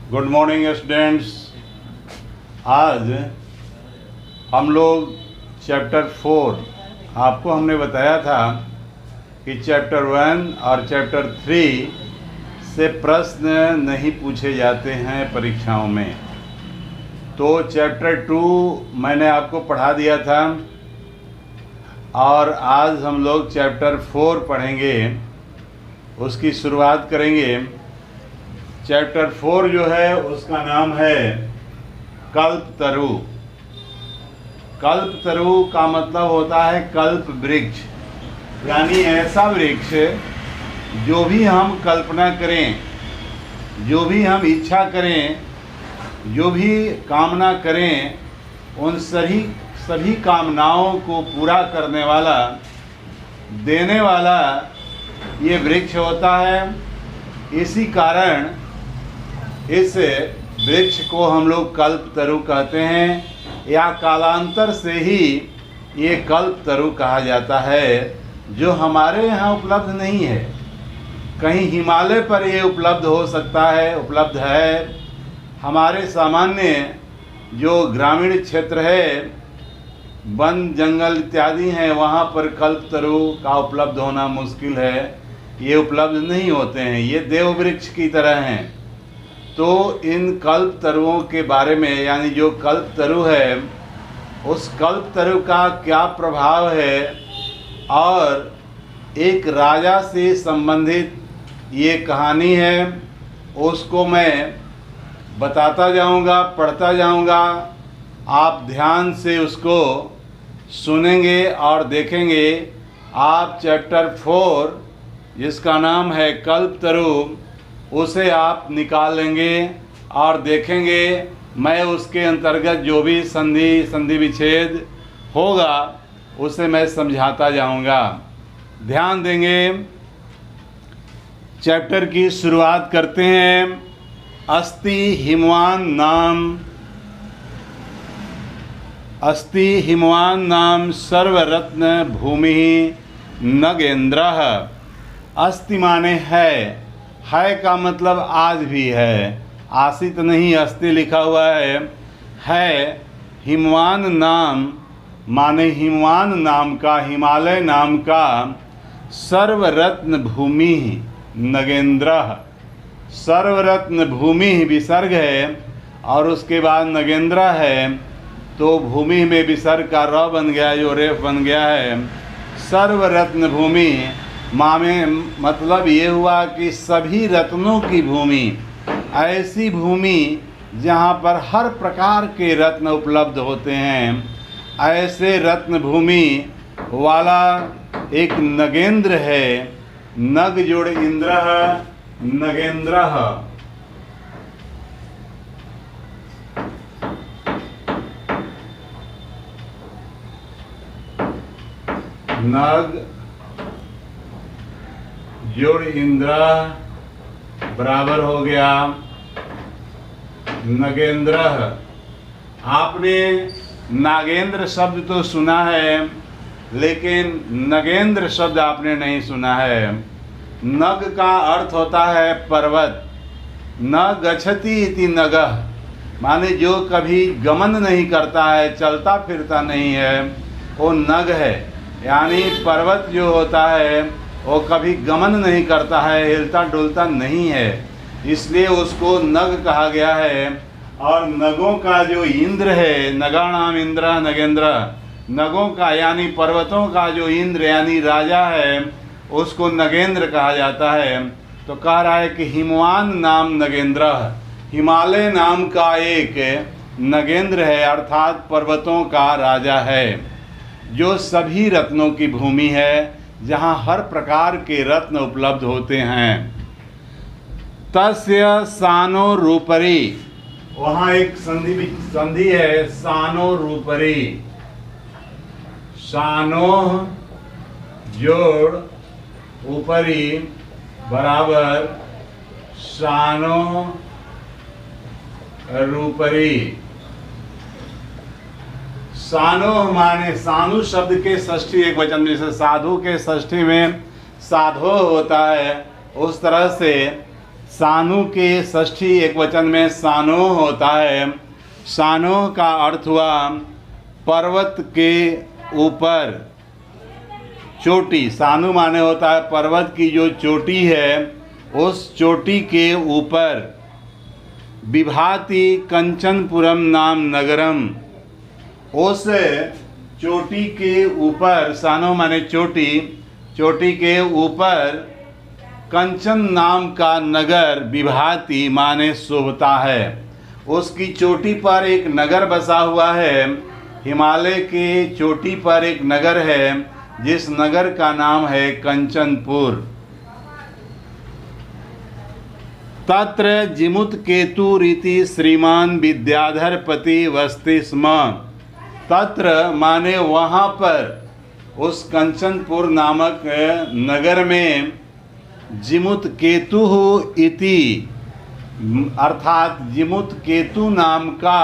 Good morning students. आज हम लोग चैप्टर 4 आपको हमने बताया था कि चैप्टर 1 और चैप्टर 3 से प्रश्न नहीं पूछे जाते हैं परीक्षाओं में। तो चैप्टर 2 मैंने आपको पढ़ा दिया था और आज हम लोग चैप्टर 4 पढ़ेंगे, उसकी शुरुआत करेंगे। चैप्टर 4 जो है उसका नाम है कल्पतरु। कल्पतरु का मतलब होता है कल्प वृक्ष, यानी ऐसा वृक्ष जो भी हम कल्पना करें, जो भी हम इच्छा करें, जो भी कामना करें, उन सभी कामनाओं को पूरा करने वाला, देने वाला ये वृक्ष होता है। इसी कारण इस वृक्ष को हम लोग कल्पतरु कहते हैं, या कालांतर से ही ये कल्पतरु कहा जाता है, जो हमारे यहाँ उपलब्ध नहीं है। कहीं हिमालय पर ये उपलब्ध हो सकता है, उपलब्ध है। हमारे सामान्य जो ग्रामीण क्षेत्र है, वन जंगल इत्यादि हैं, वहाँ पर कल्पतरु का उपलब्ध होना मुश्किल है, ये उपलब्ध नहीं होते हैं। ये देव वृक्ष की तरह हैं। तो इन कल्पतरुओं के बारे में, यानी जो कल्पतरु है, उस कल्पतरु का क्या प्रभाव है और एक राजा से संबंधित ये कहानी है, उसको मैं बताता जाऊंगा, पढ़ता जाऊंगा। आप ध्यान से उसको सुनेंगे और देखेंगे। आप चैप्टर 4 जिसका नाम है कल्पतरु, उसे आप निकाल लेंगे और देखेंगे। मैं उसके अंतर्गत जो भी संधि विच्छेद होगा उसे मैं समझाता जाऊंगा। ध्यान देंगे। चैप्टर की शुरुआत करते हैं। अस्ति हिमवान नाम सर्वरत्न भूमि नगेंद्रः। अस्ति माने है का मतलब आज भी है, आसित नहीं, अस्ति लिखा हुआ है। हिमवान नाम माने हिमवान नाम का, हिमालय नाम का, सर्वरत्न भूमि नगेंद्रः। सर्वरत्न भूमि विसर्ग है और उसके बाद नगेंद्र है, तो भूमि में विसर्ग का र बन गया, जो रेफ बन गया है। सर्वरत्न भूमि मामे मतलब ये हुआ कि सभी रत्नों की भूमि, ऐसी भूमि जहाँ पर हर प्रकार के रत्न उपलब्ध होते हैं, ऐसे रत्न भूमि वाला एक नगेंद्र है। नग जोड़ इंद्रः नगेंद्रः। नग जोड़ इंद्र बराबर हो गया नगेंद्र। आपने नागेंद्र शब्द तो सुना है, लेकिन नगेंद्र शब्द आपने नहीं सुना है। नग का अर्थ होता है पर्वत। न गच्छति इति नगः, माने जो कभी गमन नहीं करता है, चलता फिरता नहीं है, वो नग है। यानी पर्वत जो होता है वो कभी गमन नहीं करता है, हिलता डुलता नहीं है, इसलिए उसको नग कहा गया है। और नगों का जो इंद्र है, नगाणाम इंद्र नगेंद्र, नगों का यानी पर्वतों का जो इंद्र यानी राजा है, उसको नगेंद्र कहा जाता है। तो कह रहा है कि हिमवान नाम नगेंद्र, हिमालय नाम का एक नगेंद्र है, अर्थात पर्वतों का राजा है, जो सभी रत्नों की भूमि है, जहाँ हर प्रकार के रत्न उपलब्ध होते हैं। तस्य सानो रूपरी, वहाँ एक संधि है, सानो रूपरी। सानो जोड़ ऊपरी बराबर सानो रूपरी। सानो माने सानु शब्द के षष्ठी एक वचन, जैसे साधु के षष्ठी में साधो होता है, उस तरह से सानु के षष्ठी एकवचन में सानो होता है। सानो का अर्थ हुआ पर्वत के ऊपर, चोटी। सानु माने होता है पर्वत की जो चोटी है, उस चोटी के ऊपर। विभाति कंचनपुरम नाम नगरम, उस चोटी के ऊपर, सानो माने चोटी, चोटी के ऊपर कंचन नाम का नगर, विभाति माने शोभता है। उसकी चोटी पर एक नगर बसा हुआ है। हिमालय के चोटी पर एक नगर है जिस नगर का नाम है कंचनपुर। तत्र जिमुत केतु रीति श्रीमान विद्याधरपति वसति स्म। तत्र माने वहाँ पर, उस कंचनपुर नामक नगर में जिमुत केतु इति, अर्थात जिमुत केतु नाम का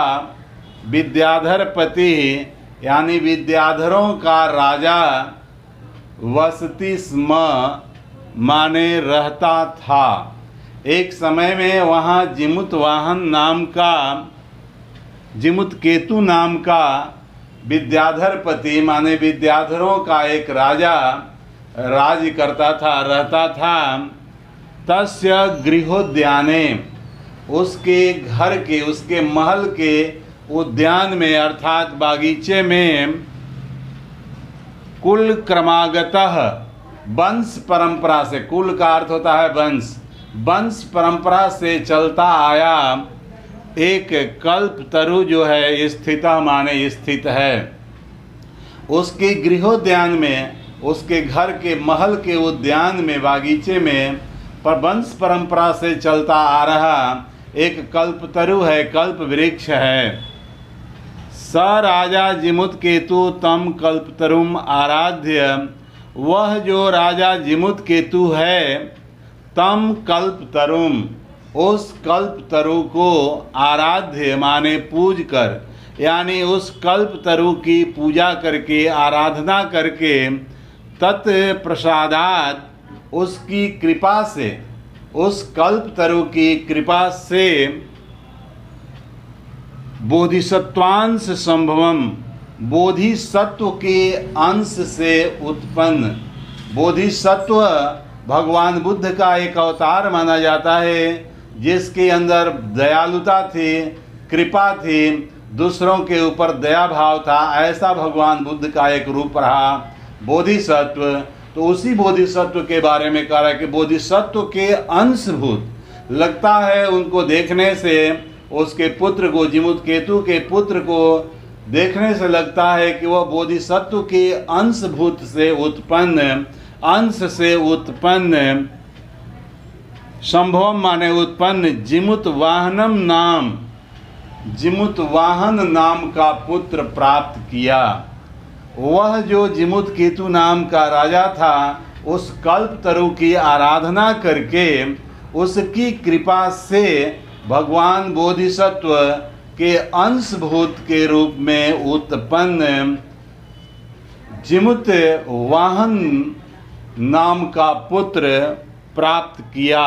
विद्याधरपति यानी विद्याधरों का राजा वसति स्म माने रहता था। एक समय में वहाँ जिमुत केतु नाम का विद्याधरपति माने विद्याधरों का एक राजा राज करता था, रहता था। तस्य गृहोद्याने, उसके घर के, उसके महल के उद्यान में अर्थात बागीचे में, कुल क्रमागतः, वंश परंपरा से, कुल का अर्थ होता है वंश, वंश परंपरा से चलता आया एक कल्पतरु जो है स्थित माने स्थित है। उसके गृहोद्यान में, उसके घर के महल के उद्यान में, बागीचे में, पर वंश परंपरा से चलता आ रहा एक कल्पतरु है, कल्प वृक्ष है। स राजा जिमुत केतु तम कल्पतरुम आराध्य, वह जो राजा जिमुत केतु है, तम कल्पतरुम, उस कल्पतरु को आराध्य माने पूज कर, यानी उस कल्पतरु की पूजा करके, आराधना करके, तत्प्रसादात, उसकी कृपा से, उस कल्पतरु की कृपा से, बोधिसत्वांश संभवम, बोधिसत्व के अंश से उत्पन्न। बोधिसत्व भगवान बुद्ध का एक अवतार माना जाता है, जिसके अंदर दयालुता थी, कृपा थी, दूसरों के ऊपर दया भाव था। ऐसा भगवान बुद्ध का एक रूप रहा बोधिसत्व। तो उसी बोधिसत्व के बारे में कह रहा है कि बोधिसत्व के अंशभूत लगता है। उनको देखने से, उसके पुत्र को, जिमुत केतु के पुत्र को देखने से लगता है कि वह बोधिसत्व के अंशभूत से उत्पन्न, अंश से उत्पन्न, संभव माने उत्पन्न, जिमुत वाहनम नाम, जिमुत वाहन नाम का पुत्र प्राप्त किया। वह जो जिमुत केतु नाम का राजा था, उस कल्पतरु की आराधना करके, उसकी कृपा से भगवान बोधिसत्व के अंशभूत के रूप में उत्पन्न जिमुत वाहन नाम का पुत्र प्राप्त किया।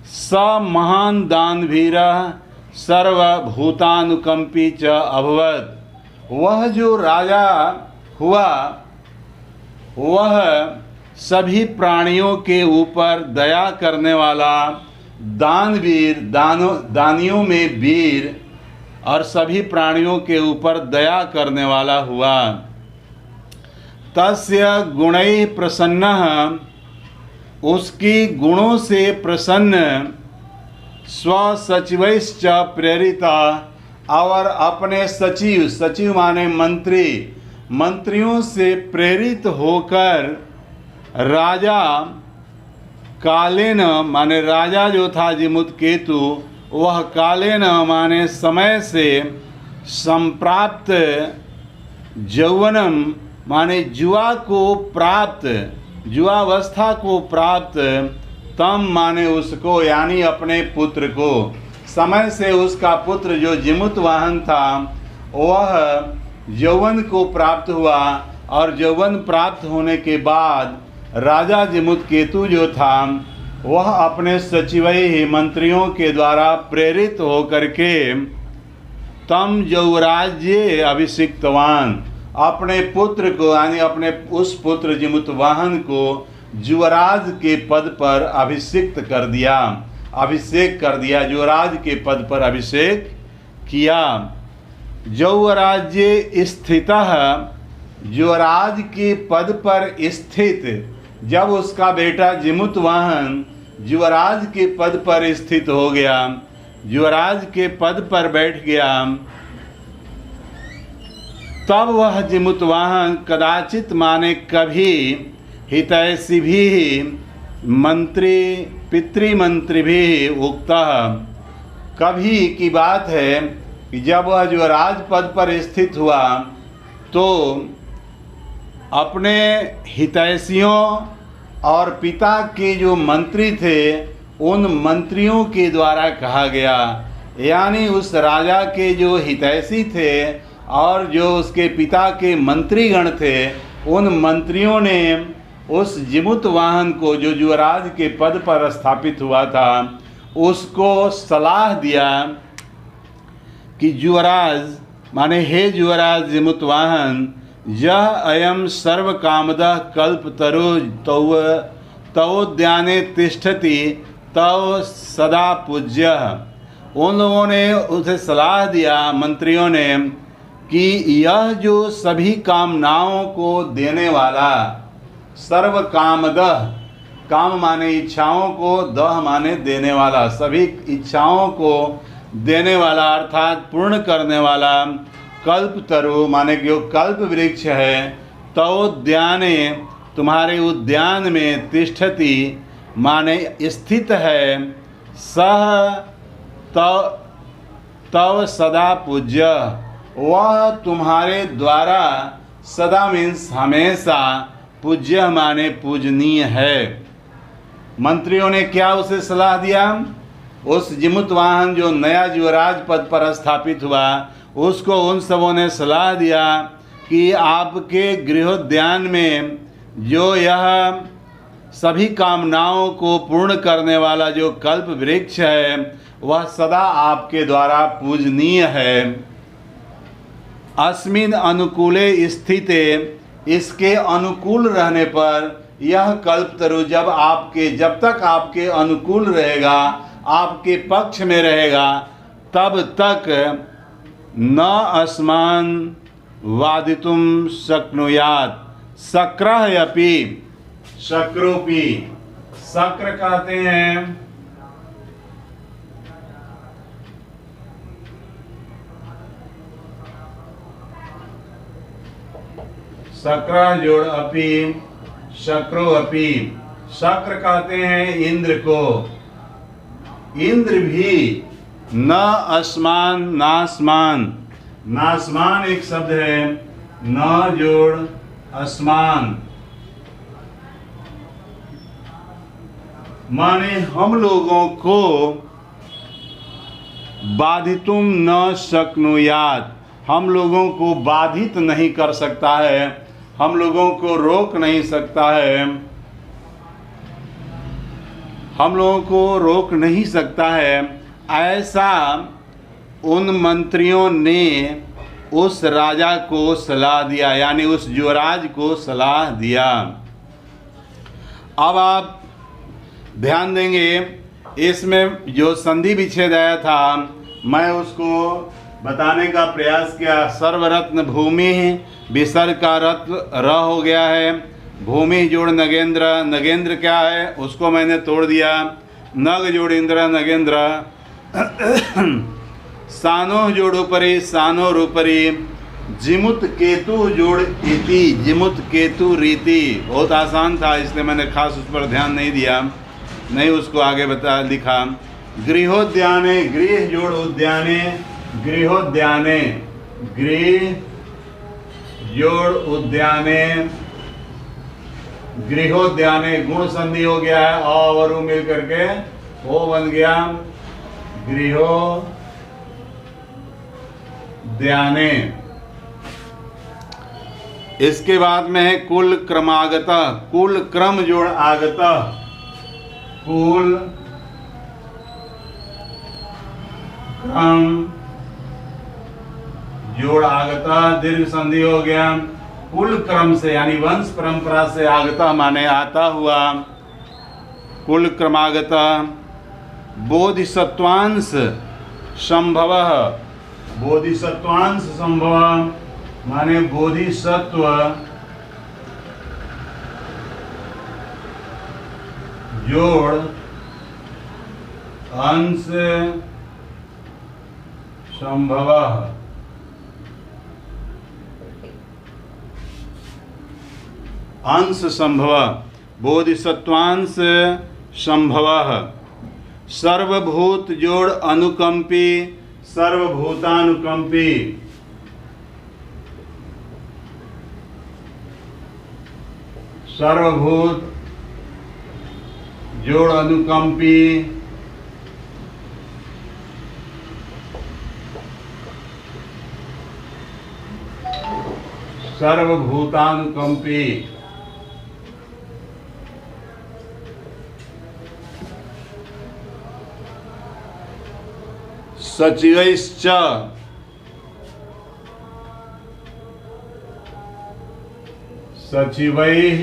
स महान दानवीरः सर्वभूतानुकंपी च अभवत्, वह जो राजा हुआ वह सभी प्राणियों के ऊपर दया करने वाला, दानवीर, दानियों में वीर, और सभी प्राणियों के ऊपर दया करने वाला हुआ। तस्य गुणैः प्रसन्नः, उसकी गुणों से प्रसन्न, स्वसचिवैश्च प्रेरिता, और अपने सचिव, सचिव माने मंत्री, मंत्रियों से प्रेरित होकर राजा कालेन माने राजा जो था जिमुत केतु, वह कालेन माने समय से, संप्राप्त, यौवनम माने जुआ को प्राप्त, जुआवस्था को प्राप्त, तम माने उसको यानी अपने पुत्र को, समय से उसका पुत्र जो जिमुत वाहन था वह यौवन को प्राप्त हुआ। और यौवन प्राप्त होने के बाद राजा जिमुत केतु जो था वह अपने सचिवई मंत्रियों के द्वारा प्रेरित होकर के तम यौराज्य अभिषिक्तवान, अपने पुत्र को यानी अपने उस पुत्र जिमुतवाहन को युवराज के पद पर अभिषिक्त कर दिया, अभिषेक कर दिया, युवराज के पद पर अभिषेक किया। यौराज्य स्थितः, युवराज के पद पर स्थित, जब उसका बेटा जिमुतवाहन युवराज के पद पर स्थित हो गया, युवराज के पद पर बैठ गया, तब वह जिमुतवाहन कदाचित माने कभी हितैषी भी मंत्री पितृमंत्री भी उक्ता, कभी की बात है कि जब वह युवराज पद पर स्थित हुआ तो अपने हितैषियों और पिता के जो मंत्री थे उन मंत्रियों के द्वारा कहा गया, यानी उस राजा के जो हितैषी थे और जो उसके पिता के मंत्रीगण थे, उन मंत्रियों ने उस जिमुतवाहन को जो युवराज के पद पर स्थापित हुआ था उसको सलाह दिया कि युवराज माने हे युवराज जिमुतवाहन, यह अयम सर्व कामदः कल्पतरु तवोद्याने तिष्ठति तव सदा पूज्य। उन लोगों ने उसे सलाह दिया, मंत्रियों ने, कि यह जो सभी कामनाओं को देने वाला, सर्व कामदः, काम माने इच्छाओं को, दह माने देने वाला, सभी इच्छाओं को देने वाला अर्थात पूर्ण करने वाला, कल्पतरु माने कि वो कल्प वृक्ष है, तवोद्याने तुम्हारे उद्यान में, तिष्ठति माने स्थित है, सह तव सदा पूज्य, वह तुम्हारे द्वारा सदा मीन्स हमेशा, पूज्य माने पूजनीय है। मंत्रियों ने क्या उसे सलाह दिया? उस जिमुतवाहन जो नया युवराज पद पर स्थापित हुआ उसको उन सबों ने सलाह दिया कि आपके गृहोद्यान में जो यह सभी कामनाओं को पूर्ण करने वाला जो कल्प वृक्ष है वह सदा आपके द्वारा पूजनीय है। अस्मिन अनुकूले स्थिते, इसके अनुकूल रहने पर यह कल्पतरु जब तक आपके अनुकूल रहेगा, आपके पक्ष में रहेगा, तब तक न अस्मान वादितुम शक्नुयात् शक्रः अपि, शक्रोपि, शक्र कहते हैं शक्र जोड़ अपि, शक्रो अपि, शक्र कहते हैं इंद्र को, इंद्र भी न अस्मान नास्मान, नास्मान एक शब्द है, न जोड़ अस्मान माने हम लोगों को बाधितुम न शक्नुयात्, हम लोगों को बाधित नहीं कर सकता है, हम लोगों को रोक नहीं सकता है, हम लोगों को रोक नहीं सकता है, ऐसा उन मंत्रियों ने उस राजा को सलाह दिया, यानी उस युवराज को सलाह दिया। अब आप ध्यान देंगे, इसमें जो संधि विच्छेद आया था मैं उसको बताने का प्रयास किया। सर्वरत्न भूमि, विसर्ग का रत्न र हो गया है, भूमि जोड़ नगेंद्र, नगेंद्र क्या है उसको मैंने तोड़ दिया, नग जोड़ इंद्र नगेंद्र, सानो जोड़ ऊपरी, सानो रूपरी, जिमुत केतु जोड़ इति, जिमुत केतु रीति। बहुत आसान था इसलिए मैंने खास उस पर ध्यान नहीं दिया, नहीं उसको आगे बता लिखा। गृहोद्याने, गृह जोड़ उद्याने, गृहोद्याने, गृह जोड़ उद्याने, गृहोद्याने, गुण संधि हो गया है, अ और उ मिल करके वो बन गया गृहोद्याने। इसके बाद में है कुल क्रमागत, कुल क्रम जोड़ आगत, कुल क्रम जोड़ आगता, दीर्घ संधि हो गया। कुल क्रम से यानी वंश परंपरा से, आगता माने आता हुआ, कुल क्रमागता। बोधिसत्वांश संभवः, बोधिसत्वांश संभव माने बोधिसत्व जोड़ अंश संभवः। अंश संभव, बोधिसत्वांश संभवः। सर्वभूत जोड़ अनुकंपी, सर्वभूतानुकंपी। सर्वभूत जोड़ अनुकंपी। सर्वभूतानुकंपी। सचिवैश्च, सचिवैः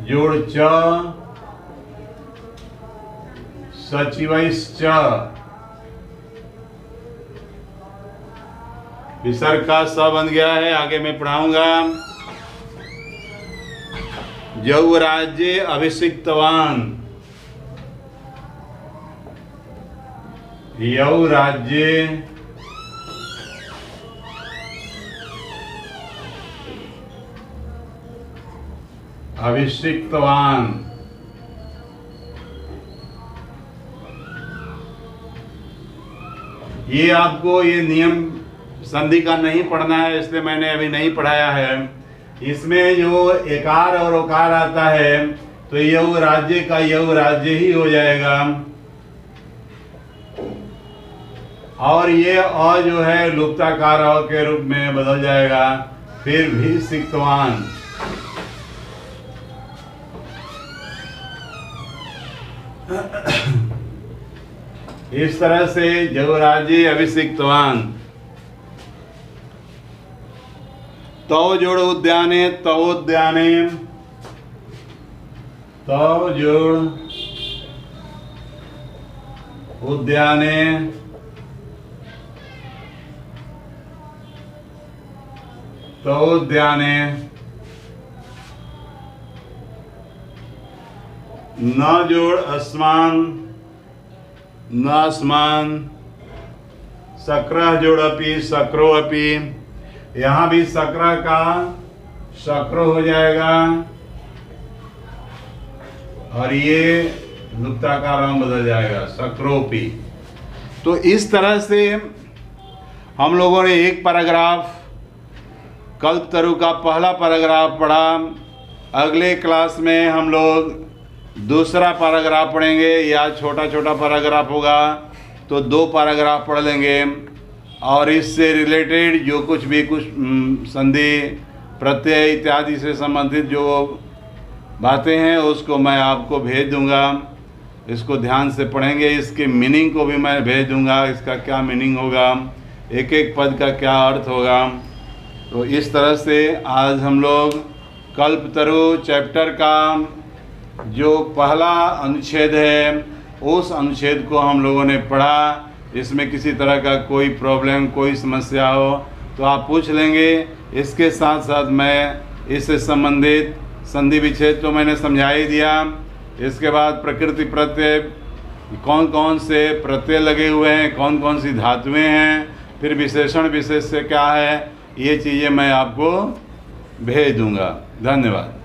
जोड़ च, सचिवैश्च। विसर्ग का स बन गया है, आगे मैं पढ़ाऊंगा। यौराज्ये अभिषिक्तवान, यौराज्ये अभिषिक्तवान। ये आपको ये नियम संधि का नहीं पढ़ना है, इसलिए मैंने अभी नहीं पढ़ाया है। इसमें जो एकार और ओकार आता है तो यौ राज्य का यौ राज्य ही हो जाएगा, और ये अ जो है लुप्ताकार अ के रूप में बदल जाएगा। फिर भी सिक्तवान, इस तरह से जगराज्य अभिषिक्तवान। तव जोड़ उद्याने, तवोद्याने, तव जोड़ उद्याने, तवोद्याने। न जोड़ अस्मान, न अस्मान। शक्रः जोड़ अपि, शक्रो अपि। यहाँ भी शक्र का शक्र हो जाएगा, और ये लुप्ताकार में बदल जाएगा, शक्रोपी। तो इस तरह से हम लोगों ने एक पैराग्राफ कल्पतरु का पहला पैराग्राफ पढ़ा। अगले क्लास में हम लोग दूसरा पैराग्राफ पढ़ेंगे, या छोटा छोटा पैराग्राफ होगा तो 2 पैराग्राफ पढ़ लेंगे, और इससे रिलेटेड जो कुछ भी कुछ संधि प्रत्यय इत्यादि से संबंधित जो बातें हैं उसको मैं आपको भेज दूंगा। इसको ध्यान से पढ़ेंगे, इसके मीनिंग को भी मैं भेज दूंगा, इसका क्या मीनिंग होगा, एक एक पद का क्या अर्थ होगा। तो इस तरह से आज हम लोग कल्पतरु चैप्टर का जो पहला अनुच्छेद है उस अनुच्छेद को हम लोगों ने पढ़ा। इसमें किसी तरह का कोई प्रॉब्लम, कोई समस्या हो तो आप पूछ लेंगे। इसके साथ साथ मैं इससे संबंधित संधि विच्छेद तो मैंने समझा ही दिया। इसके बाद प्रकृति प्रत्यय, कौन कौन से प्रत्यय लगे हुए हैं, कौन कौन सी धातुएं हैं, फिर विशेषण विशेष्य क्या है, ये चीज़ें मैं आपको भेज दूंगा। धन्यवाद।